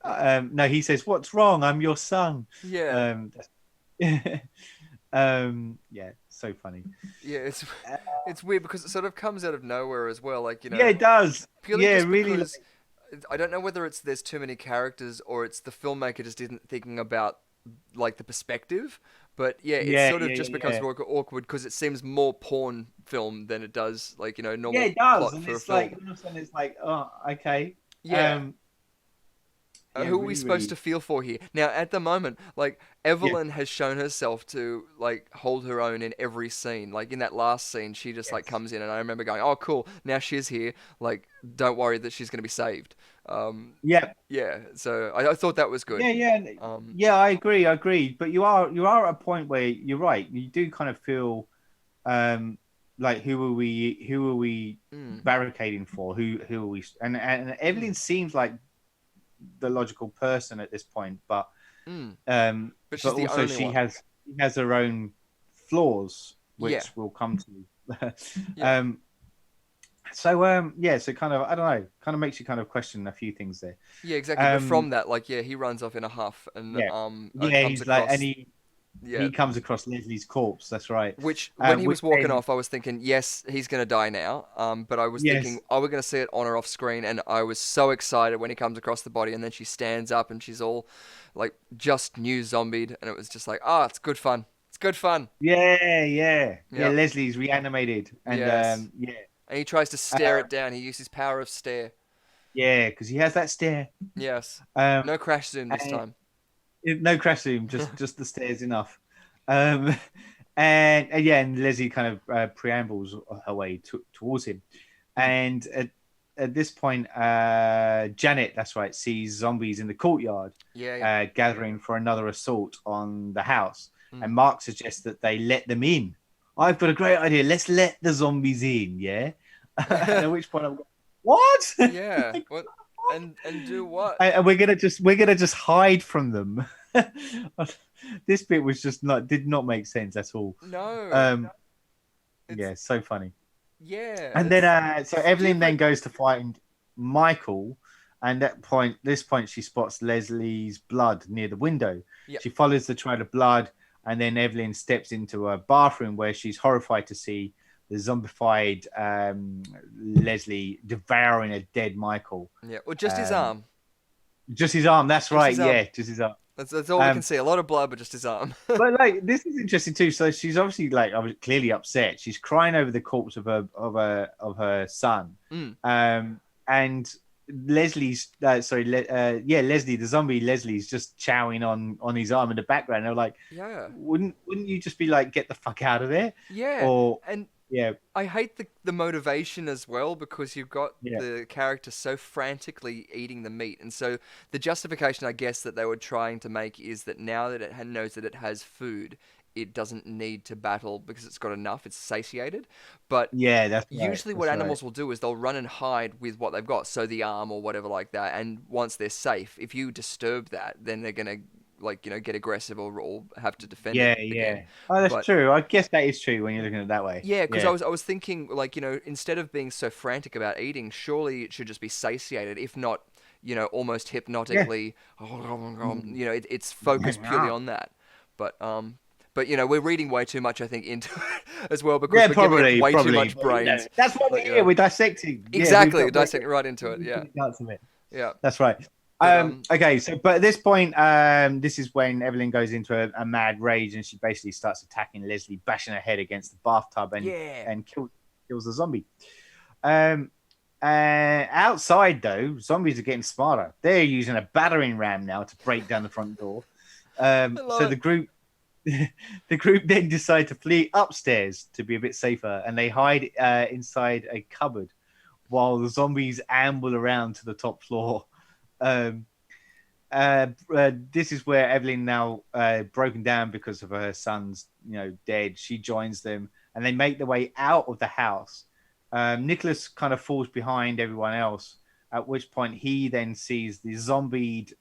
No, he says, "What's wrong? I'm your son." Yeah. Um, yeah, so funny. Yeah. It's Uh, it's weird because it sort of comes out of nowhere as well. Like yeah, it does. purely Yeah, just really. because I don't know whether it's there's too many characters or it's the filmmaker just isn't thinking about like the perspective. But yeah, it Yeah, sort of yeah, just yeah, becomes yeah. awkward because it seems more porn film than it does like Yeah, normal it does, plot and for a it's like film. all of a sudden it's like, oh, okay. Yeah. Um, yeah, Who are we really, supposed really. to feel for here? Now, at the moment, like Yeah, Evelyn has shown herself to like hold her own in every scene. Like in that last scene, she just like yes. comes in, and I remember going, "Oh, cool! Now she's here. Like, don't worry that she's gonna be saved." Um, Yeah, yeah. So I thought that was good. yeah, yeah, Um, yeah. I agree. I agree. But you are at a point where you're right. You do kind of feel um like who are we mm, barricading for? Who are we? And mm, Evelyn seems like the logical person at this point, but mm. um, But she's but the also only she one. has her own flaws, Yeah. which we'll come to. Yeah. um, so yeah, so kind of I don't know, kind of makes you kind of question a few things there. Yeah. Exactly. But Um, from that, like, yeah, he runs off in a huff and yeah, yeah, comes he's like, and across. Yeah. he comes across Leslie's corpse. That's right. Which, when he Which was walking then off, I was thinking, yes, he's going to die now. But I was thinking, yes, are we going to see it on or off screen? And I was so excited when he comes across the body, and then she stands up, and she's all like just new zombied, and it was just like, oh, it's good fun. It's good fun. yeah, yeah, yeah. Yep. Leslie's reanimated, and Yes. yeah, And he tries to stare uh, it down. He uses his power of stare. yeah, because he has that stare. Yes. Um, No crash zoom this and time. no crash zoom, just the stairs enough. Um, and yeah, and Leslie kind of preambles her way towards him, Mm. and at this point, Janet, that's right, sees zombies in the courtyard, Yeah, yeah. gathering for another assault on the house, Mm. and Mark suggests that they let them in. I've got a great idea. Let's let the zombies in, yeah. And at which point I'm going, what? Yeah. Like, What? what? And do what? And we're gonna just hide from them. This bit was just not did not make sense at all. No. Um, It's yeah, so funny. yeah. And then It's so Evelyn then stupid. goes to find Michael, and at this point she spots Leslie's blood near the window. Yeah. She follows the trail of blood, and then Evelyn steps into a bathroom where she's horrified to see the zombified Leslie devouring a dead Michael. Yeah. Or just his Um, arm. just his arm. That's Just right. his arm. Yeah, just his arm. That's all we can Um, see. A lot of blood, but just his arm. but like this is interesting too. So she's obviously like clearly upset. She's crying over the corpse of her son. Mm. And Leslie's yeah, Leslie, the zombie Leslie's just chowing on his arm in the background. They're like, Yeah. wouldn't you just be like, get the fuck out of there? Yeah. Or And yeah, I hate the motivation as well because you've got yeah, the character so frantically eating the meat. And so the justification, I guess, that they were trying to make is that now that it knows that it has food, it doesn't need to battle because it's got enough, it's satiated. But yeah, that's right, usually what that's right. animals will do is they'll run and hide with what they've got, so the arm or whatever like that. And once they're safe, if you disturb that, then they're going to like get aggressive or have to defend it Yeah, again. yeah. Oh, that's But true. I guess that is true when you're looking at it that way. yeah, because Yeah. I was thinking like instead of being so frantic about eating, surely it should just be satiated, if not almost Yeah. hypnotically. Mm. It's focused purely on that. But we're reading way too much, I think, into it as well because Yeah, we're giving it probably, way too probably. much But, brains. that's what we're But here. We're dissecting. Yeah, exactly, we're dissecting right into it. into Yeah, the guts of it. yeah. That's right. But Okay, so but at this point, this is when Evelyn goes into a mad rage and she basically starts attacking Leslie, bashing her head against the bathtub yeah, and kills the zombie. Um, outside though, zombies are getting smarter. They're using a battering ram now to break down the front door. I love So it. the group then decide to flee upstairs to be a bit safer, and they hide inside a cupboard while the zombies amble around to the top floor. Um, this is where Evelyn, now broken down because of her son's dead, she joins them, and they make their way out of the house. Nicholas kind of falls behind everyone else, at which point he then sees the zombied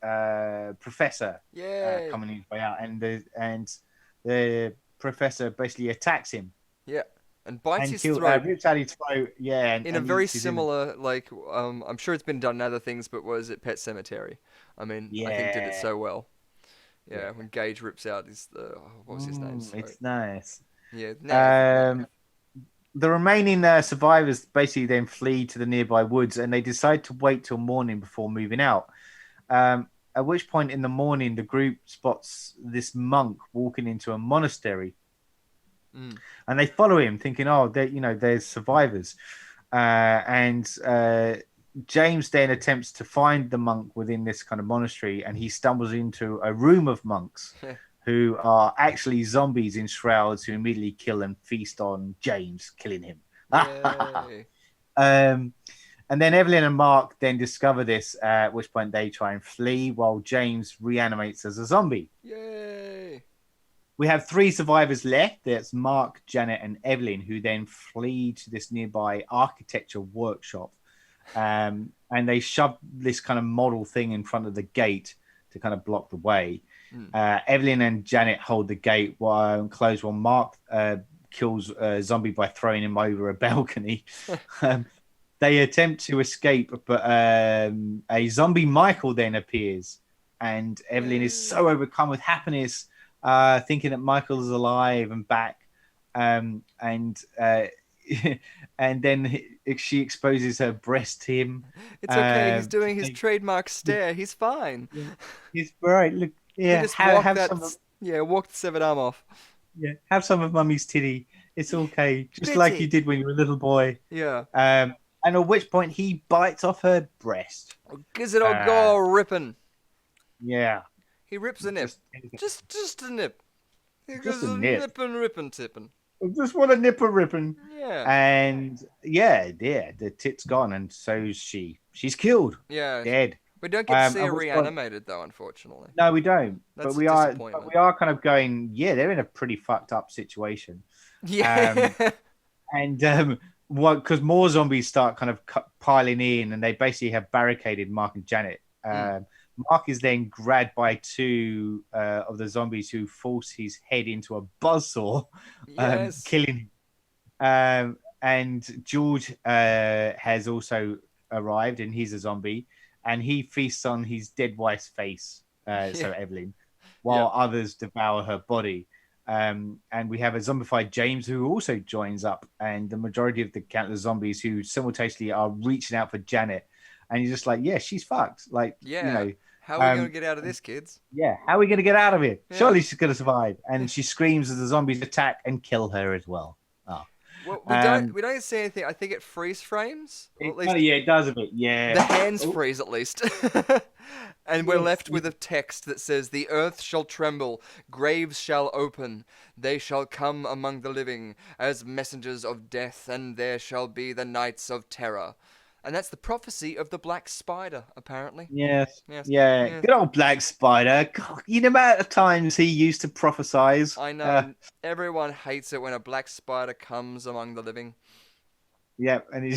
professor Yay. coming his way out, and the professor basically attacks him Yeah, and bites and his throat rips out his throat. Yeah, in a and very eats his inner. similar, like, I'm sure it's been done in other things, but was it Pet Cemetery? I mean, I think did it Yeah, so well. yeah. Yeah, when Gage rips out his, what was his name's throat? It's nice. Yeah, Nav. Um, the remaining survivors basically then flee to the nearby woods, and they decide to wait till morning before moving out. At which point in the morning, the group spots this monk walking into a monastery, Mm. and they follow him, thinking, "Oh, there's survivors." And James then attempts to find the monk within this kind of monastery, and he stumbles into a room of monks who are actually zombies in shrouds who immediately kill and feast on James, killing him. Yay. um, and then Evelyn and Mark then discover this, at which point they try and flee while James reanimates as a zombie. Yay. We have 3 survivors left. That's Mark, Janet, and Evelyn, who then flee to this nearby architecture workshop. And they shove this kind of model thing in front of the gate to kind of block the way. Mm. Evelyn and Janet hold the gate closed while Mark kills a zombie by throwing him over a balcony. They attempt to escape, but a zombie Michael then appears, and Evelyn is so overcome with happiness, thinking that Michael is alive and back, and and then she exposes her breast to him. It's okay. He's doing his trademark stare. He's fine. Yeah. He's right. Look, He yeah, just walked have that. some. Walked the severed arm off. Yeah, have some of Mummy's titty. It's okay, just like you Bitty. did when you were a little boy. Yeah. And at which point he bites off her breast. Gives it all Uh, go ripping. yeah, He rips a nip. Just a nip. He just goes a nip. nipping, ripping, tipping. I just want a nipper ripping. Yeah. And yeah, the tit's gone, and so's she. She's killed, Yeah. dead. We don't get to see At her which point, reanimated though, unfortunately. no, we don't. That's But a we are. But disappointment. we are kind of going. Yeah, they're in a pretty fucked up situation. Yeah. And what? Because more zombies start kind of piling in, and they basically have barricaded Mark and Janet. Mark is then grabbed by 2 of the zombies who force his head into a buzzsaw, Yes. killing him. And George has also arrived, and he's a zombie, and he feasts on his dead wife's face, so Evelyn, while others devour her body. And we have a zombified James who also joins up, and the majority of the countless zombies who simultaneously are reaching out for Janet. And you're just like, yeah, she's fucked. Like, Yeah. How are we going to get out of this, kids? Yeah, how are we going to get out of it? Yeah. Surely she's going to survive. And she screams as the zombies attack and kill her as well. Oh. Well, we don't see anything. I think it freeze frames. Or at least Yeah, it does a bit. Yeah. the hands freeze at least. And we're left with a text that says, "The earth shall tremble, graves shall open, they shall come among the living as messengers of death, and there shall be the nights of terror." And that's the prophecy of the Black Spider, apparently. Yes. Yes. Yeah. Yes. Good old Black Spider. God, you know the amount of times he used to prophesize. I know. Everyone hates it when a black spider comes among the living. Yeah, and he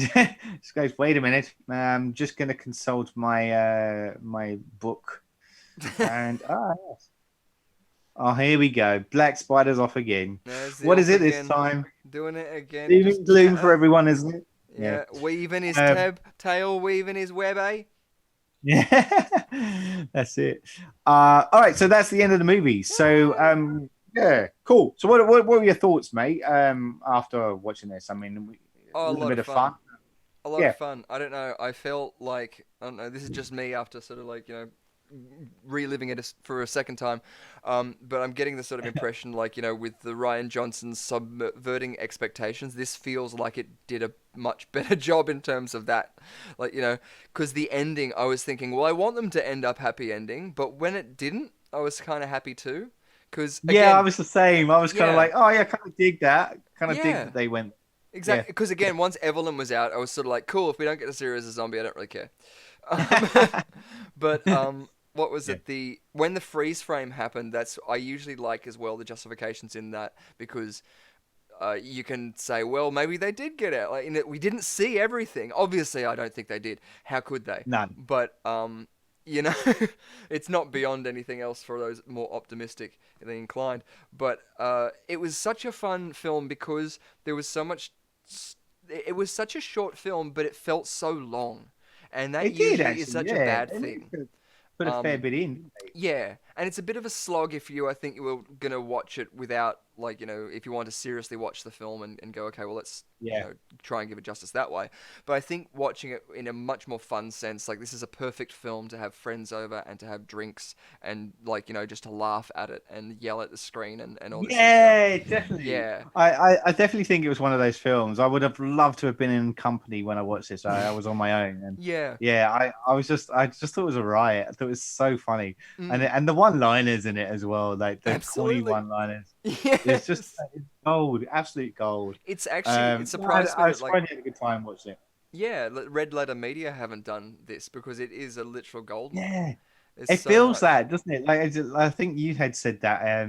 just goes, "Wait a minute, I'm just going to consult my my book." And yes. Oh, here we go. Black Spider's off again. There's the What is off it this again. time? Doing it again. Doom Just and gloom for everyone, isn't it? Yeah. yeah, weaving his Um, tail, weaving his web, eh? yeah. That's it. All right. So that's the end of the movie. So, Yay! yeah, cool. So, what were your thoughts, mate? After watching this, I mean, a Oh, a little lot bit of of fun. fun. A lot of Yeah. fun. I don't know. I felt like I don't know. This is just me after sort of like reliving it for a second time. But I'm getting the sort of impression like with the Ryan Johnson subverting expectations. This feels like it did a much better job in terms of that. Like because the ending, I was thinking, well, I want them to end up happy ending, but when it didn't, I was kind of happy too. Because Yeah, I again, was the same. I was kind of yeah, like, oh yeah, kind of dig that. Kind of dig yeah. that they went. Yeah. Exactly, because again, once Evelyn was out, I was sort of like, cool. If we don't get to see her as a zombie, I don't really care. Um, but what was Yeah. it? The when the freeze frame happened, that's I usually like as well the justifications in that because you can say, well, maybe they did get out. Like, we didn't see everything. Obviously, I don't think they did. How could they? None. But you know, it's not beyond anything else for those more optimistically inclined. But it was such a fun film because there was so much. It was such a short film, but it felt so long, and that It did usually is actually. such a Yeah. bad They really thing. put a fair Um, bit in, didn't they? yeah, and it's a bit of a slog if I think you were gonna watch it without, like, if you want to seriously watch the film and go, okay, well, let's, Yeah. try and give it justice that way. But I think watching it in a much more fun sense, like, this is a perfect film to have friends over and to have drinks and, like, just to laugh at it and yell at the screen and all this sort of stuff. Yeah, definitely. Yeah, I definitely think it was one of those films. I would have loved to have been in company when I watched this. I was on my own, and yeah, yeah, I just thought it was a riot. I thought it was so funny, mm, and the one-liners in it as well, like the corny absolutely. one-liners. It's just Yes. it's gold, absolute gold. It No, surprised me I that, was like, surprised you had a good time watching it. yeah, Red Letter Media haven't done this because it is a literal goldmine. Yeah. There's It so feels much. that, doesn't it? Like I think you had said that,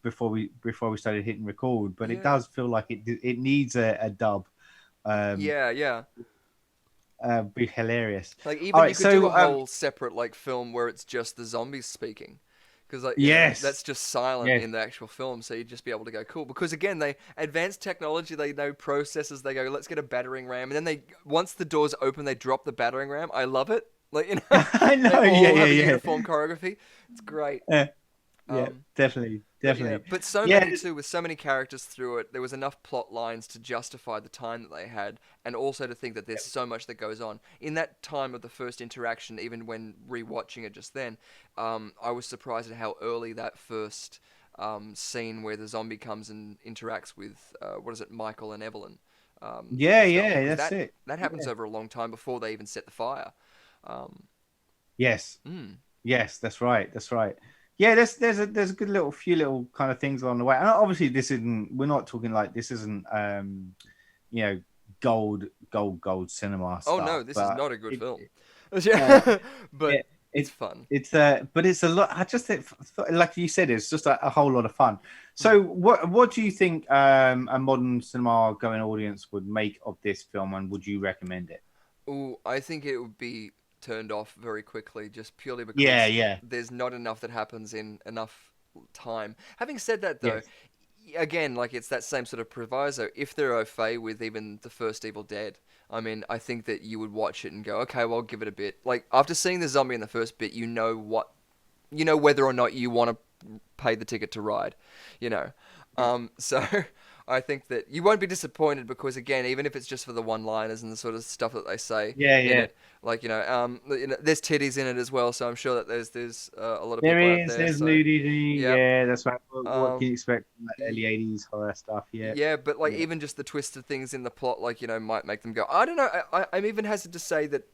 before we started hitting record, but it Yeah. does feel like it needs a dub. Um, Yeah, yeah. be hilarious. Like All even you right, could do a so whole separate like film where it's just the zombies speaking. Because like that's yes, just silent yes, in the actual film, so you'd just be able to go cool. Because again, they advanced technology, they know processes. They go, let's get a battering ram, and then they once the doors open, they drop the battering ram. I love it. Like I they know, yeah, all yeah, have a yeah, uniform choreography. It's great. yeah, yeah, Um, definitely, But yeah, definitely, but so yeah, many too, with so many characters through it, there was enough plot lines to justify the time that they had, and also to think that there's so much that goes on. In that time of the first interaction, even when rewatching it just then, I was surprised at how early that first scene where the zombie comes and interacts with, what is it, Michael and Evelyn, yeah, felt. yeah. Because That's it. that happens Yeah. over a long time before they even set the fire. Um, Yes, mm, yes, that's right, that's right. Yeah, there's a good little few little kind of things along the way, and obviously this isn't. We're not talking like this isn't you know gold cinema oh no, stuff, this is but not a good it, film. uh, But it, it's it fun. but it's a lot. I just think, like you said, it's just a whole lot of fun. Mm. So, what do you think a modern cinema going audience would make of this film, and would you recommend it? Ooh, I think it would be turned off very quickly, just purely Yeah, because yeah, there's not enough that happens in enough time. Having said that, though, yes, again, like it's that same sort of proviso. If they're au fait with even the first Evil Dead, I mean, I think that you would watch it and go, okay, well, I'll give it a bit. Like after seeing the zombie in the first bit, you know whether or not you want to pay the ticket to ride, you know. So I think that you won't be disappointed because again, even if it's just for the one-liners and the sort of stuff that they say yeah, in yeah. it, like there's titties in it as well. So I'm sure that there's a lot of There people out is. there. There's So nudity. yeah. Yeah, that's right. What can Um, you expect from the early y- '80s horror stuff? Yeah, yeah, but like yeah. even just the twisted things in the plot, like might make them go. I don't know. I'm even hesitant to say that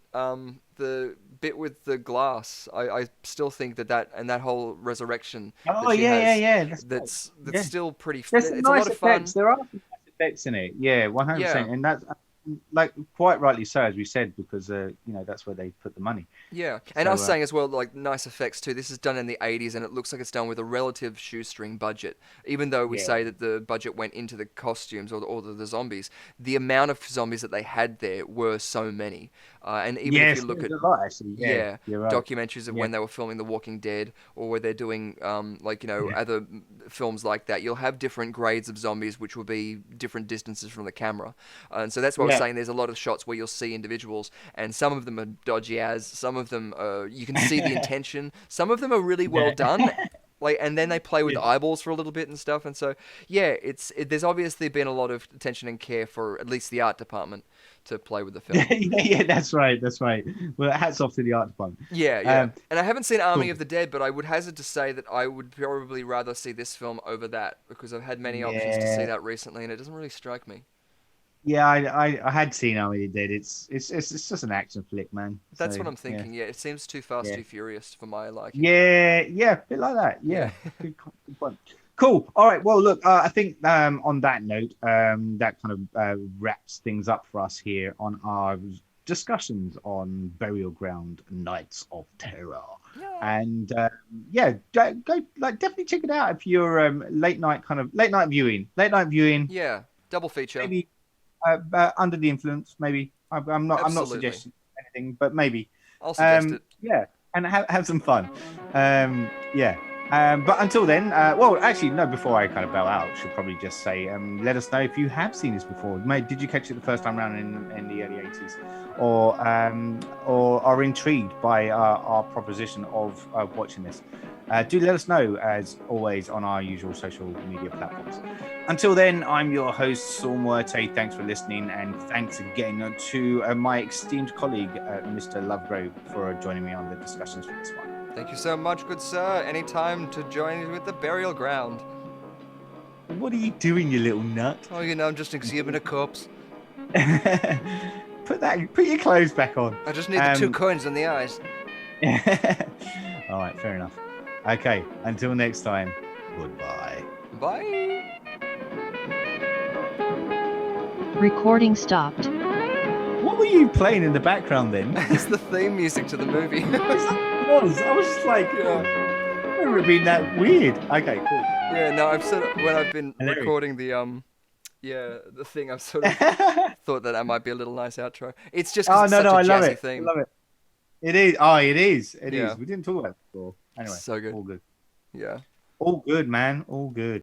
the bit with the glass. I still think that whole resurrection Oh, that she yeah, yeah, has, yeah. That's right. that's Yeah, still pretty. there's some It's a lot nice of effects. fun. There are some nice effects in it. Yeah, Yeah, 100%. And that's like quite rightly so, as we said, because that's where they put the money. yeah, and I was So saying as well, like nice effects too. This is done in the '80s, and it looks like it's done with a relative shoestring budget. Even though we yeah, say that the budget went into the costumes or the zombies, the amount of zombies that they had there were so many. And even if you Yes, look there's at a lot actually. Yeah, yeah, you're right. documentaries of Yeah. when they were filming The Walking Dead, or where they're doing other films like that, you'll have different grades of zombies, which will be different distances from the camera, and so that's what I was Yeah. saying. There's a lot of shots where you'll see individuals, and some of them are dodgy as, some of them you can see the intention, some of them are really well Yeah. done. Like, and then they play with Yeah. eyeballs for a little bit and stuff, and so yeah, there's obviously been a lot of attention and care for at least the art department to play with the film. Yeah, that's right. That's right. Well, hats off to the art department. Yeah, yeah. Um, And I haven't seen Army cool. of the Dead, but I would hazard to say that I would probably rather see this film over that, because I've had many options to see Yeah, that recently, and it doesn't really strike me. yeah. I had seen Army of the Dead. It's just an action flick, man. That's So what I'm yeah, thinking. Yeah, it seems too fast, yeah, too furious for my liking. yeah. A bit like that. Yeah. Yeah. Good point. Cool. All right. Well, look. I think on that note, that kind of wraps things up for us here on our discussions on Burial Ground Nights of Terror. Yeah. And yeah, go like definitely check it out if you're late night viewing, Yeah. Double feature. maybe under the influence, maybe. I'm not Absolutely. suggesting anything, but maybe. I'll suggest it. Yeah, and have some fun. Yeah. But until then, well, actually, no. Before I kind of bow out, I should probably just say, let us know if you have seen this before. Did you catch it the first time around in the early '80s, or are intrigued by our proposition of watching this? Do let us know, as always, on our usual social media platforms. Until then, I'm your host, Saul Muerte. Thanks for listening, and thanks again to my esteemed colleague, Mr. Lovegrove, for joining me on the discussions for this one. Thank you so much, good sir. Anytime to join with the burial ground. What are you doing, you little nut? Oh, I'm just exhuming a corpse. Put your clothes back on. I just need the 2 coins on the eyes. All right, fair enough. Okay, until next time, goodbye. Bye. Recording stopped. What were you playing in the background then? It's the theme music to the movie. I was just like, I remember it being that weird. Okay, cool. Yeah, no, when I've been Hilarious. recording the thing, I've sort of thought that might be a little nice outro. It's just Oh because no, it's no, I such a love jazzy it. theme. I love it. It is. Oh, it is. It Yeah. is. We didn't talk about it before. Anyway, So good. all good. Yeah. All good, man. All good.